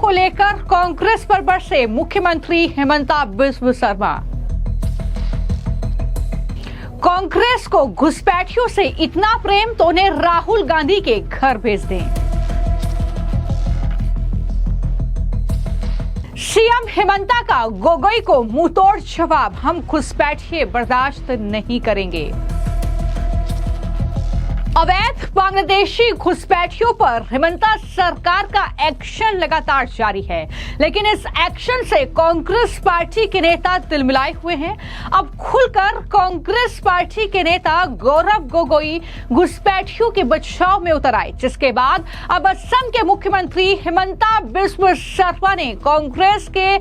को लेकर कांग्रेस पर बरसे मुख्यमंत्री हेमंता बिस्व शर्मा। कांग्रेस को घुसपैठियों से इतना प्रेम तो उन्हें राहुल गांधी के घर भेज दें। सीएम हेमंता का गोगोई को मुंहतोड़ जवाब, हम घुसपैठिए बर्दाश्त नहीं करेंगे। अवैध बांग्लादेशी घुसपैठियों पर हेमंता सरकार का एक्शन लगातार जारी है, लेकिन इस एक्शन से कांग्रेस पार्टी के नेता तिलमिलाए हुए हैं। अब खुलकर कांग्रेस पार्टी के नेता गौरव गोगोई घुसपैठियों के बचाव में उतर आए, जिसके बाद अब असम के मुख्यमंत्री हेमंता बिस्व शर्मा ने कांग्रेस के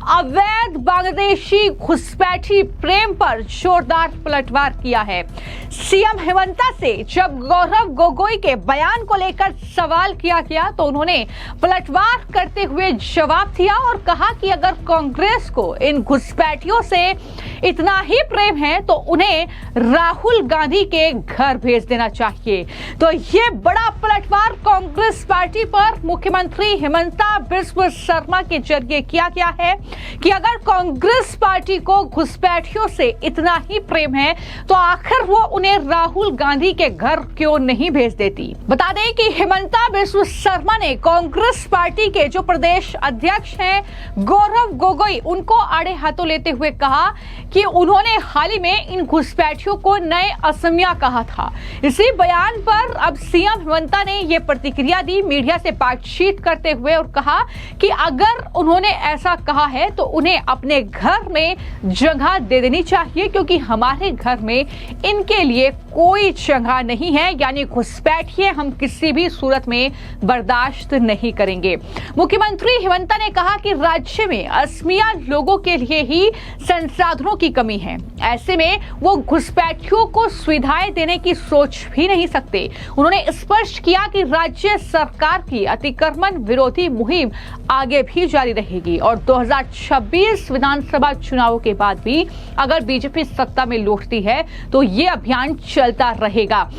अवैध बांग्लादेशी घुसपैठी प्रेम पर जोरदार पलटवार किया है। सीएम हेमंता से जब गौरव गोगोई के बयान को लेकर सवाल किया गया तो उन्होंने पलटवार करते हुए जवाब दिया और कहा कि अगर कांग्रेस को इन घुसपैठियों से इतना ही प्रेम है तो उन्हें राहुल गांधी के घर भेज देना चाहिए। तो ये बड़ा पलटवार कांग्रेस पार्टी पर मुख्यमंत्री हेमंता बिस्व शर्मा के जरिए किया गया है कि अगर कांग्रेस पार्टी को घुसपैठियों से इतना ही प्रेम है तो आखिर वो उन्हें राहुल गांधी के घर क्यों नहीं भेज देती। बता दें कि हेमंता बिस्व शर्मा ने कांग्रेस पार्टी के जो प्रदेश अध्यक्ष हैं गौरव गोगोई, उनको आड़े हाथों लेते हुए कहा कि उन्होंने हाल ही में इन घुसपैठियों को नए असमिया कहा था। इसी बयान पर अब सीएम हेमंता ने यह प्रतिक्रिया दी मीडिया से बातचीत करते हुए और कहा कि अगर उन्होंने ऐसा कहा है तो उन्हें अपने घर में जगह दे देनी चाहिए, क्योंकि हमारे घर में इनके लिए कोई जगह नहीं है, यानी घुसपैठिए हम किसी भी सूरत में बर्दाश्त नहीं करेंगे। मुख्यमंत्री हेमंता ने कहा कि राज्य में असमिया लोगों के लिए ही संसाधनों की कमी है, ऐसे में वो घुसपैठियों को सुविधाएं देने की सोच भी नहीं सकते। उन्होंने स्पष्ट किया कि राज्य सरकार की अतिक्रमण विरोधी मुहिम आगे भी जारी रहेगी और 2026 विधानसभा चुनावों के बाद भी अगर बीजेपी सत्ता में लौटती है तो ये अभियान चलता रहेगा।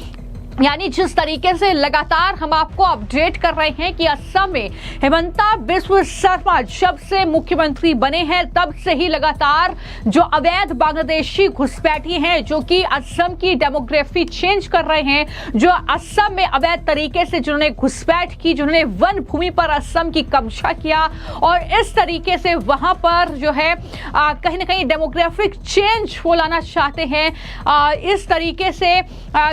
यानी जिस तरीके से लगातार हम आपको अपडेट कर रहे हैं कि असम में हेमंता बिस्व शर्मा जब से मुख्यमंत्री बने हैं तब से ही लगातार जो अवैध बांग्लादेशी घुसपैठी हैं जो कि असम की डेमोग्राफी चेंज कर रहे हैं, जो असम में अवैध तरीके से जिन्होंने घुसपैठ की, जिन्होंने वन भूमि पर असम की कब्जा किया और इस तरीके से वहां पर जो है कहीं ना कहीं डेमोग्राफिक चेंज वो लाना चाहते हैं। इस तरीके से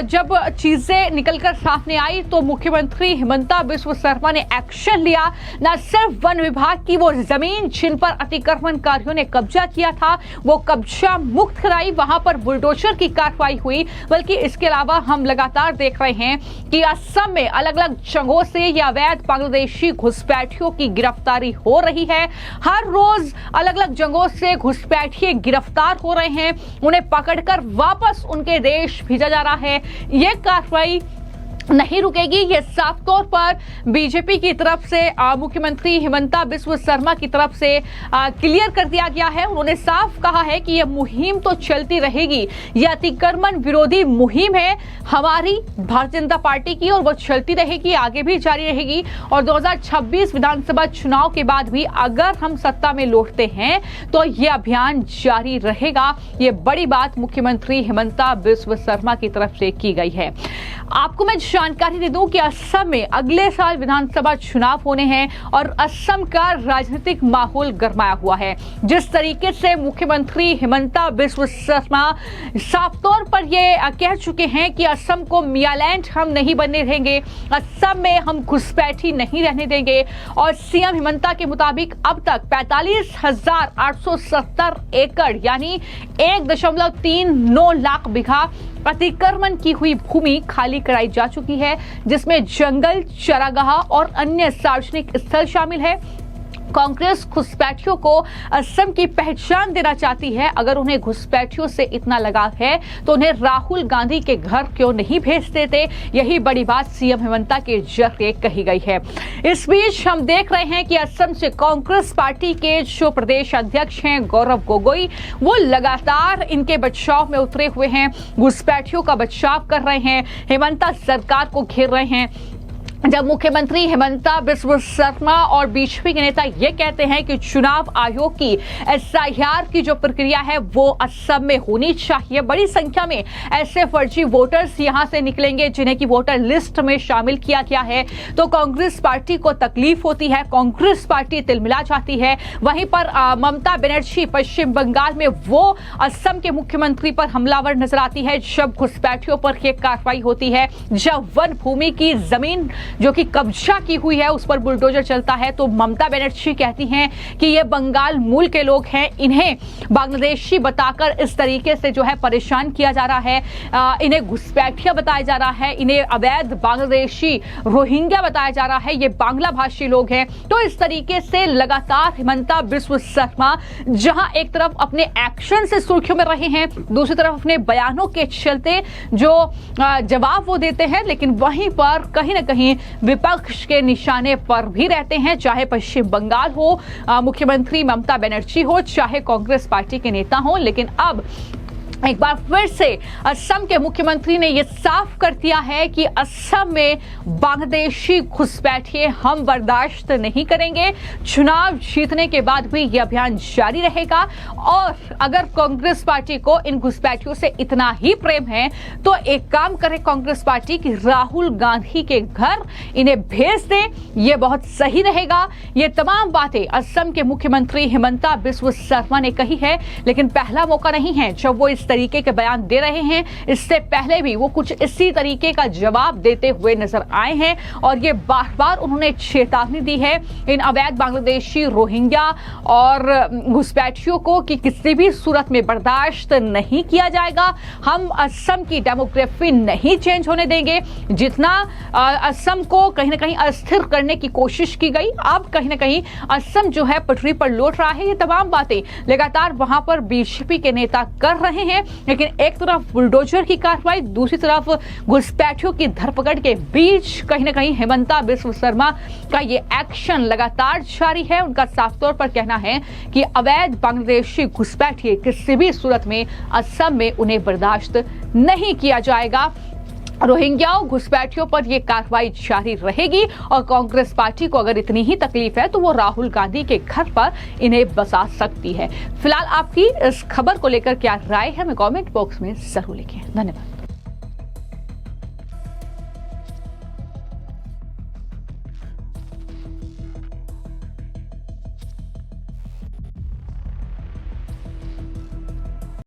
जब चीजें निकलकर सामने आई तो मुख्यमंत्री हेमंता बिस्व शर्मा ने एक्शन लिया। न सिर्फ वन विभाग की वो जमीन जिन पर अतिक्रमणकारियों ने कब्जा किया था वो कब्जा मुक्त कराई, वहां पर बुलडोजर की कार्रवाई हुई, बल्कि इसके अलावा हम लगातार देख रहे हैं कि असम में अलग अलग जगहों से ये अवैध बांग्लादेशी घुसपैठियों की गिरफ्तारी हो रही है। हर रोज अलग अलग जगहों से घुसपैठिए गिरफ्तार हो रहे हैं, उन्हें पकड़कर वापस उनके देश भेजा जा रहा है। ये कार्रवाई नहीं रुकेगी, ये साफ तौर पर बीजेपी की तरफ से मुख्यमंत्री हेमंता बिस्व शर्मा की तरफ से क्लियर कर दिया गया है। उन्होंने साफ कहा है कि यह मुहिम तो चलती रहेगी, यह अतिक्रमण विरोधी मुहिम है हमारी भारतीय जनता पार्टी की और वो चलती रहेगी, आगे भी जारी रहेगी और 2026 विधानसभा चुनाव के बाद भी अगर हम सत्ता में लौटते हैं तो यह अभियान जारी रहेगा। ये बड़ी बात मुख्यमंत्री हेमंता बिस्व शर्मा की तरफ से की गई है। आपको मैं जानकारी दे दूं कि असम में अगले साल विधानसभा चुनाव होने हैं और असम का राजनीतिक माहौल गरमाया हुआ है। जिस तरीके से मुख्यमंत्री हेमंता बिस्व शर्मा साफ तौर पर ये कह चुके हैं कि असम को मियालैंड हम नहीं बनने देंगे, असम में हम घुसपैठी नहीं रहने देंगे और सीएम हेमंता के मुताबिक अब तक 45,870 एकड़ यानी 1.39 लाख बीघा अतिक्रमण की हुई भूमि खाली कराई जा चुकी है, जिसमें जंगल, चरागाह और अन्य सार्वजनिक स्थल शामिल है। कांग्रेस घुसपैठियों को असम की पहचान देना चाहती है। अगर उन्हें घुसपैठियों से इतना लगाव है तो उन्हें राहुल गांधी के घर क्यों नहीं भेज देते, यही बड़ी बात सीएम हेमंता के जरिए कही गई है। इस बीच हम देख रहे हैं कि असम से कांग्रेस पार्टी के जो प्रदेश अध्यक्ष हैं गौरव गोगोई, वो लगातार इनके बचाव में उतरे हुए हैं, घुसपैठियों का बचाव कर रहे हैं, हेमंता सरकार को घेर रहे हैं। जब मुख्यमंत्री हिमंता बिस्वा शर्मा और बीजेपी के नेता ये कहते हैं कि चुनाव आयोग की एसआईआर की जो प्रक्रिया है वो असम में होनी चाहिए, बड़ी संख्या में ऐसे फर्जी वोटर्स यहां से निकलेंगे जिन्हें की वोटर लिस्ट में शामिल किया गया है, तो कांग्रेस पार्टी को तकलीफ होती है, कांग्रेस पार्टी तिलमिला जाती है। वहीं पर ममता बनर्जी पश्चिम बंगाल में वो असम के मुख्यमंत्री पर हमलावर नजर आती है जब घुसपैठियों पर यह कार्रवाई होती है, जब वन भूमि की जमीन जो कि कब्जा की हुई है उस पर बुलडोजर चलता है, तो ममता बनर्जी कहती हैं कि ये बंगाल मूल के लोग हैं, इन्हें बांग्लादेशी बताकर इस तरीके से जो है परेशान किया जा रहा है, इन्हें घुसपैठिया बताया जा रहा है, इन्हें अवैध बांग्लादेशी रोहिंग्या बताया जा रहा है, ये बांग्ला भाषी लोग हैं। तो इस तरीके से लगातार हिमंता बिस्वा शर्मा जहां एक तरफ अपने एक्शन से सुर्खियों में रहे हैं, दूसरी तरफ अपने बयानों के चलते जो जवाब वो देते हैं, लेकिन वहीं पर कहीं ना कहीं विपक्ष के निशाने पर भी रहते हैं, चाहे पश्चिम बंगाल हो, मुख्यमंत्री ममता बनर्जी हो, चाहे कांग्रेस पार्टी के नेता हो। लेकिन अब एक बार फिर से असम के मुख्यमंत्री ने यह साफ कर दिया है कि असम में बांग्लादेशी घुसपैठिए हम बर्दाश्त नहीं करेंगे। चुनाव जीतने के बाद भी यह अभियान जारी रहेगा और अगर कांग्रेस पार्टी को इन घुसपैठियों से इतना ही प्रेम है तो एक काम करे कांग्रेस पार्टी कि राहुल गांधी के घर इन्हें भेज दे, यह बहुत सही रहेगा। ये तमाम बातें असम के मुख्यमंत्री हिमंता बिस्वा शर्मा ने कही है, लेकिन पहला मौका नहीं है जब वो इस तरीके के बयान दे रहे हैं। इससे पहले भी वो कुछ इसी तरीके का जवाब देते हुए नजर आए हैं और ये बार बार उन्होंने चेतावनी दी है इन अवैध बांग्लादेशी रोहिंग्या और घुसपैठियों को कि किसी भी सूरत में बर्दाश्त नहीं किया जाएगा। हम असम की डेमोग्राफी नहीं चेंज होने देंगे। जितना असम को कहीं ना कहीं अस्थिर करने की कोशिश की गई, अब कहीं ना कहीं असम जो है पटरी पर लौट रहा है। ये तमाम बातें लगातार वहां पर बीजेपी के नेता कर रहे हैं, लेकिन एक तरफ बुलडोजर की कार्रवाई, दूसरी तरफ घुसपैठियों की धरपकड़ के बीच कहीं ना कहीं हिमंता बिस्वा शर्मा का ये एक्शन लगातार जारी है। उनका साफ तौर पर कहना है कि अवैध बांग्लादेशी घुसपैठिए किसी भी सूरत में असम में उन्हें बर्दाश्त नहीं किया जाएगा। रोहिंग्याओं घुसपैठियों पर यह कार्रवाई जारी रहेगी और कांग्रेस पार्टी को अगर इतनी ही तकलीफ है तो वो राहुल गांधी के घर पर इन्हें बसा सकती है। फिलहाल आपकी इस खबर को लेकर क्या राय है हमें कमेंट बॉक्स में जरूर लिखें। धन्यवाद।